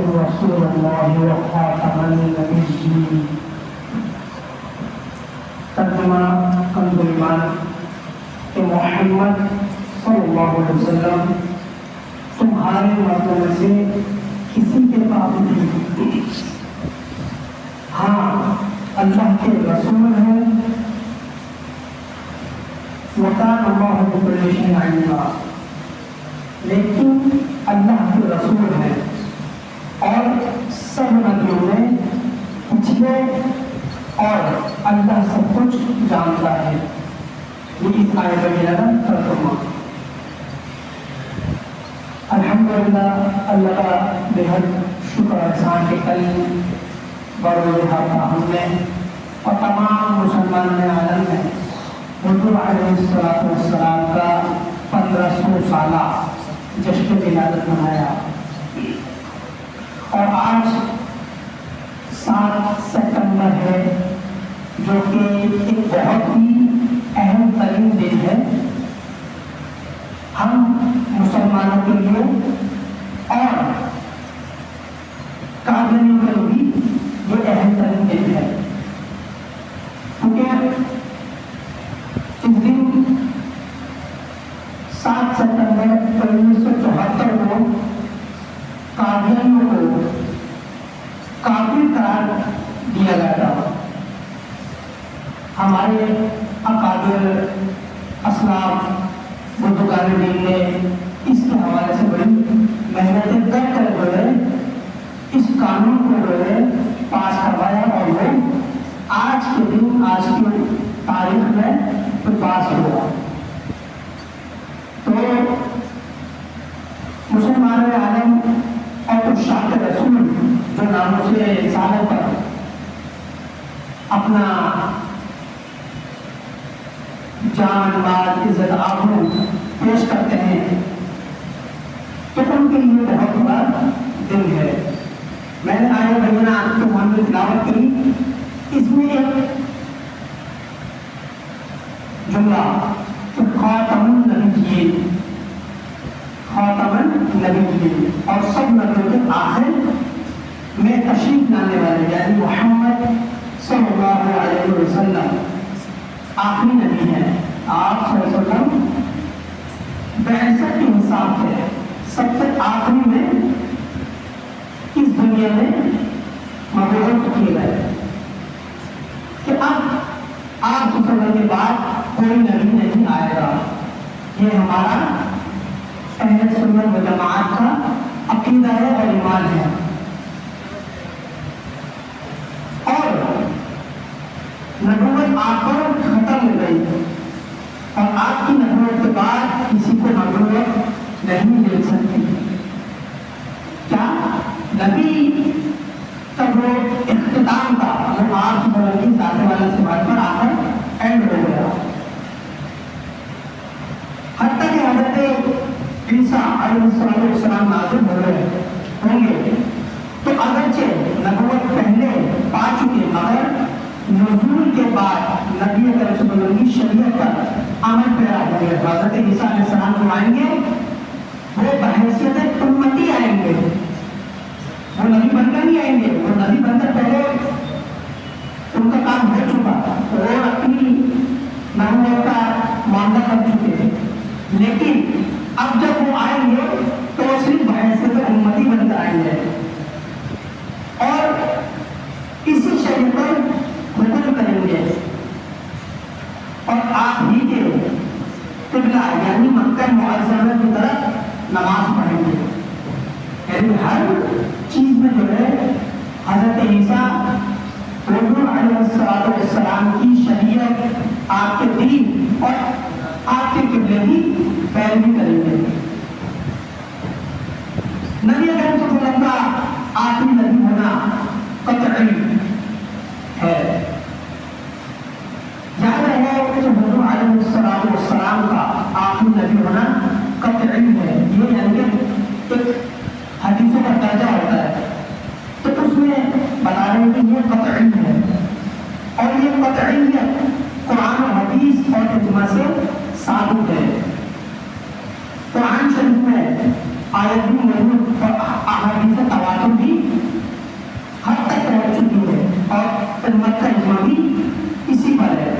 رسول اللہ وخاتم النبیین۔ ترجمہ کنز ایمان کہ محمد صلی اللہ علیہ وسلم تمہارے مردوں میں سے کسی کے پاس نہیں، ہاں اللہ کے رسول ہیں، وکان اللہ بکل شیء علیم، لیکن اللہ کے رسول ہیں اور سب نبیوں میں پچھلے اور اللہ سب کچھ جانتا ہے۔ یہ اس آیت میں میرا ترجمہ۔ الحمدللہ اللہ کا بہت شکر احسان کے کل بروز ہفتہ ہم نے اور تمام مسلمان عالم میں حضور علیہ السلام کا 1500 سالہ جشن ولادت منایا، اور آج 7 ستمبر ہے جو کہ ایک بہت ہی اہم ترین دن ہے ہم مسلمانوں کے لیے اور قادریوں کے لیے بھی یہ اہم ترین دن ہے، کیونکہ اس دن 7 ستمبر 1974 کو قادریوں کو کافر قرار دیا گیا تھا۔ ہمارے اکابر اسلاف بزرگان دین نے اس کے حوالے سے بڑی محنتیں کر کر جو ہے اس قانون کو جو ہے پاس کروایا، اور وہ آج کے دن آج کی تاریخ میں پاس ہوا۔ تو مسلمان عالم اور عشاق رسول جو ناموں سے رسالت پر اپنا جان مال عزت آبرو پیش کرتے ہیں، تو ان کے لیے بہت بڑا دن ہے۔ میں نے آیا بہنا تو ہم نے تلاوت کی، اس میں ایک جملہ خاتم النبیین، خاتم النبیین، اور سب نبیوں کے آخر میں تشریف لانے والے یعنی محمد صلی اللہ علیہ وسلم آخری نبی ہیں۔ آپ صلی اللہ علیہ وسلم بعثت کے حساب سے سب سے آخری میں اس دنیا میں مبعوث کیے گئے کہ اب آپ صلی اللہ علیہ وسلم کے بعد کوئی نبی نہیں آئے گا۔ یہ ہمارا اہل سنت و جماعت کا عقیدہ ہے اور ایمان ہے، اور نبوت آپ پر ختم ہو گئی اور آپ کی نبوت کے بعد کسی کو نبوت نہیں مل سکتی۔ کیا نبی کا وہ اختتام تھا وہ آپ کی ذات والا سوال پر آ کر اینڈ ہو گیا، حتیٰ کہ حضرت عیسیٰ علیہ السلام نازل ہو رہے ہوں گے تو اگرچہ نبوت پہلے پا چکے، مگر نزول کے بعد نبی رسول اللہ کی شریعت پر عمل پیرا ہوں گے۔ حضرت عیسیٰ علیہ السلام کو آئیں گے، وہ بحیثیت امتی آئیں گے، وہ نبی بن کر نہیں آئیں گے، وہ نبی بن کر پہلے ان کا کام ہو چکا، وہ اپنی نبوت کا معاملہ کر چکے ہیں، لیکن اب جب وہ آئیں گے تو صرف بحیثیت امتی بن کر آئیں گے اور اسی شریعت پر حکم کریں گے، اور آپ ہی کے قبلہ یعنی مکہ معظمہ کی طرف نماز پڑھیں گے۔ یعنی ہر چیز میں جو ہے حضرت عیسیٰ حضور علیہ السلام کی شریعت، آپ کے دین اور آپ کے قبلے کی پیروی کریں گے۔ نبی اکرم صلی اللہ علیہ وسلم کا آخری نبی ہونا قطعی ہے۔ یاد رہے کہ حضور علیہ السلام کا آخری نبی ہونا قطعی ہے، یہ یعنی کہ ایک حدیثوں کا درجہ ہوتا ہے، تو اس میں بتا رہے ہیں کہ یہ قطعی ہے، اور یہ قطعیت قرآن و حدیث اور اجماع سے ثابت ہے۔ قرآن شریف میں آیت بھی موجود اور उम्मत का इज्मा भी इसी पर है।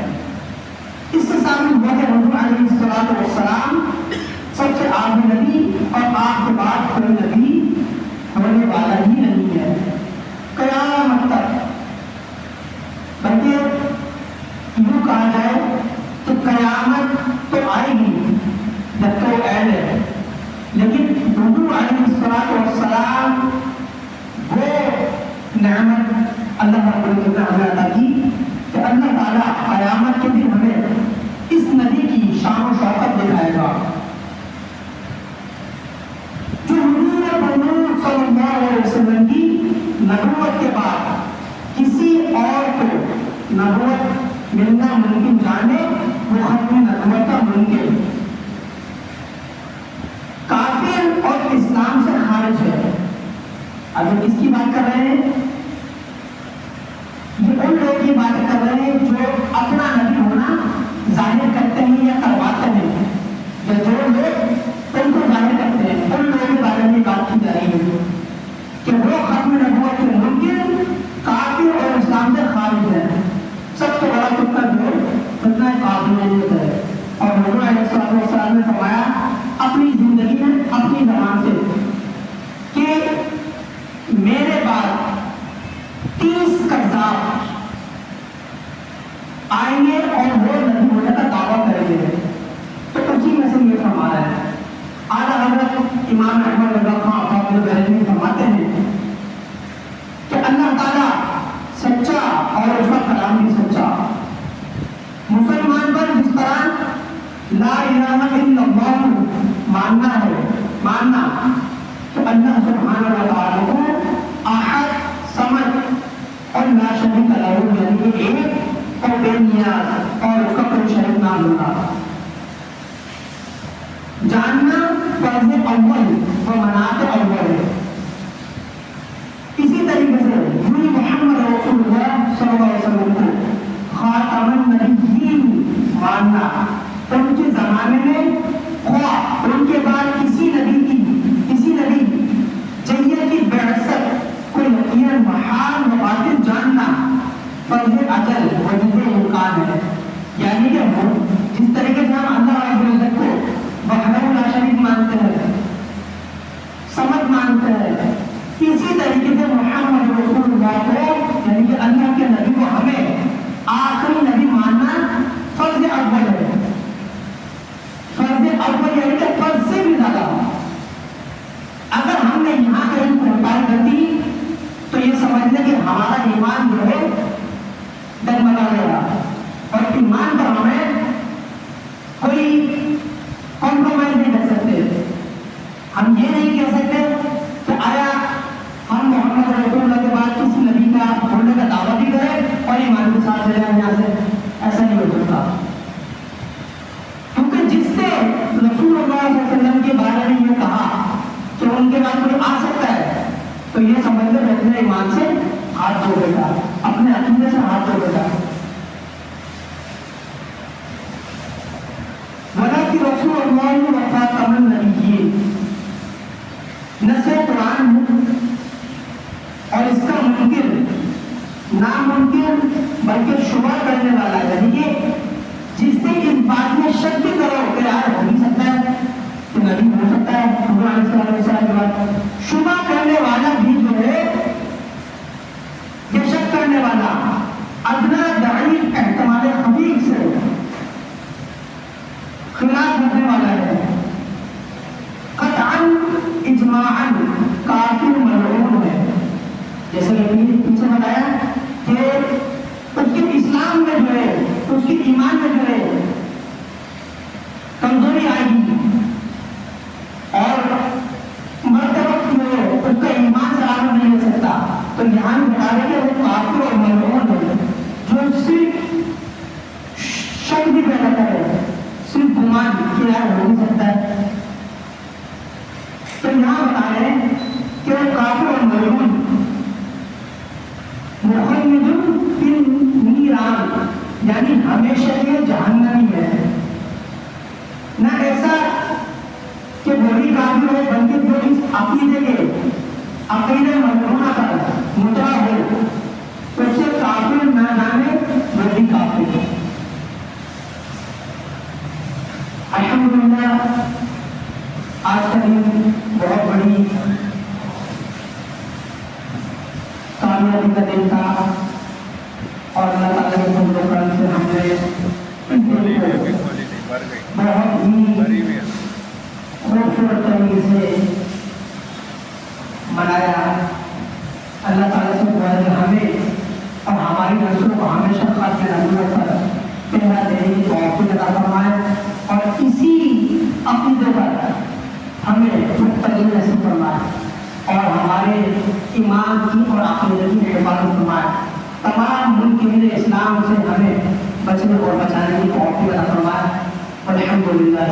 इससे साबित हुआ कि हुजूर अलैहिस्सलाम सबसे आखिरी नबी और आपके बाद कोई नबी होने वाला ही नहीं है क़यामत तक। बल्कि यूं कहा जाए तो क़यामत तो आएगी जब तो ऐड है, लेकिन हुजूर अलैहिस्सलाम वो नेमत अल्लाह रब्बुल इज्जत ने हमें अता की कि अल्लाह ताला क़यामत के दिन हमें इस नबी की शान और शौकत दिखाएगा जो हुजूर सल्लल्लाहु अलैहि वसल्लम की नबूवत के बाद किसी और को नबूवत मिलना मुमकिन जाने वो खत्म नबूवत का मुमकिन काफिर और इस्लाम से खारिज है। अभी किसकी बात कर रहे हैं? ये उन लोगों की बात कर रहे हैं जो अपना नबी होना जाहिर करते हैं या करवाते हैं, या जो लोग उनको जाहिर करते हैं, उन लोगों के बारे में बात की जा रही है कि वो खत्म नबूवत के मुमकिन काफिर और इस्लाम से खारिज है। सबसे बड़ा फितना जो फितना काबिलियत है। और हुजूर अलैहि सल्लम ने फरमाया अपनी जिंदगी में अपनी ज़बान से कि मेरे बाद 30 कज़्ज़ाब आएंगे और वो नबी होने का दावा करेंगे। तो उसी में से ये फरमा रहा है। आला हज़रत इमाम अहमद रज़ा खां अपने बहन फरमाते हैं कि अल्लाह ताला सच्चा और उसका कलाम भी सच्चा। मुसलमान पर जिस तरह ला इलाहा इल्लल्लाह मानना तो अल्लाह सुब्हानहु व तआला को अहद, समद और ला शरीक लहू यानी कि एक और बेनियाज और उसका कोई शरीक ना होना जानना फर्ज अव्वल व मनात अव्वल है। इसी तरीके से मोहम्मद रसूलुल्लाह सल्लल्लाहु अलैहि वसल्लम को खातमुन नबिय्यीन मानना, उनके जमाने में ख्वाह उनके बाद किसी नबी जैया की बेअसत को यकीनन महान व बातिल जानना फर्ज अजल वजीफे इम्कान है। यानी कि जिस तरीके से हम अल्लाह रब्बुल इज्जत को वहदहु ला शरीक मानते हैं, समद मानते हैं, इसी तरीके से मोहम्मद रसूलुल्लाह को यानी कि अल्लाह के नबी को हमें आखिरी नबी मानना फर्ज अव्वल है। फर्ज अव्वल यानी कि फर्ज से भी ज्यादा। अगर हमने यहाँ कहीं कोताही कर दी तो ये समझ लें कि हमारा ईमान जो है डगमगा गया और ईमान पर हमें कोई कॉम्प्रोमाइज नहीं कर सकते। हम ये नहीं कह सकते कि आया हम मोहम्मद रसूलुल्लाह के बाद किसी नबी का होने का दावा भी करें और ईमान के साथ चले यहाँ से, ऐसा नहीं हो सकता। क्योंकि जिसने रसूलुल्लाह सल्लल्लाहु अलैहि वसल्लम के बारे में ये कहा कि उनके बाद कोई आ सकता है तो ये समझ लो अपने ईमान से हाथ धो बेटा, अपने अकीदे से हाथ धो बेटा। वलाकि रसूलुल्लाह व खातमुन नबिय्यीन नस्ल कुरान और इसका मुनकिर नामुमकिन बल्कि शुबा करने वाला यानी कि जिससे इस बात में शक भी करो कि यार हो नहीं सकता है तो नबी हो सकता है के बाद शुबा करने वाला भी जो है ये शक करने वाला अदना दाईफ एहतमाल खफीफ से खिलाफ रखने वाला है। कतअन इजमाअन काफिर मलऊन है। जैसे कि पीछे बताया कि उसके इस्लाम में जो है उसके ईमान में जो है कमजोरी आएगी और मरते वक्त में उसका ईमान से आगे नहीं हो सकता। तो यहाँ भी बता रहे कि वो काफिर और मलऊन है जो सिर्फ शक भी पैदा करे, सिर्फ गुमान कि यार हो नहीं सकता है। तो यहाँ बता रहे कि वो काफिर और मलऊन मुखल्लिदुन फिल नीरान यानी हमेशा के जहन्नमी है। ना ऐसा कि वही काफिर हो बल्कि जो इस अकीदे मलऊना पर मुतरा हो उससे काफिर ना कामयाबी का दिन था और अल्लाह ताला के फजल करम से हमने इस दिन को बहुत ही खूबसूरत तरीके से मनाया। अल्लाह ताला से दुआ है कि हमें और हमारी नस्लों को हमेशा खातिर नबूवत पर पहरा देने की तौफीक अता फरमाए और इसी अक़ीदे पर हमें मुत्तकी नसीब फरमाए और हमारे ईमान की और अक़ीदे की हिफाज़त फरमाए। तमाम मुनकिरीन इस्लाम से हमें बचने और बचाने की तौफीक अता फरमाए। अल्हम्दुलिल्लाह।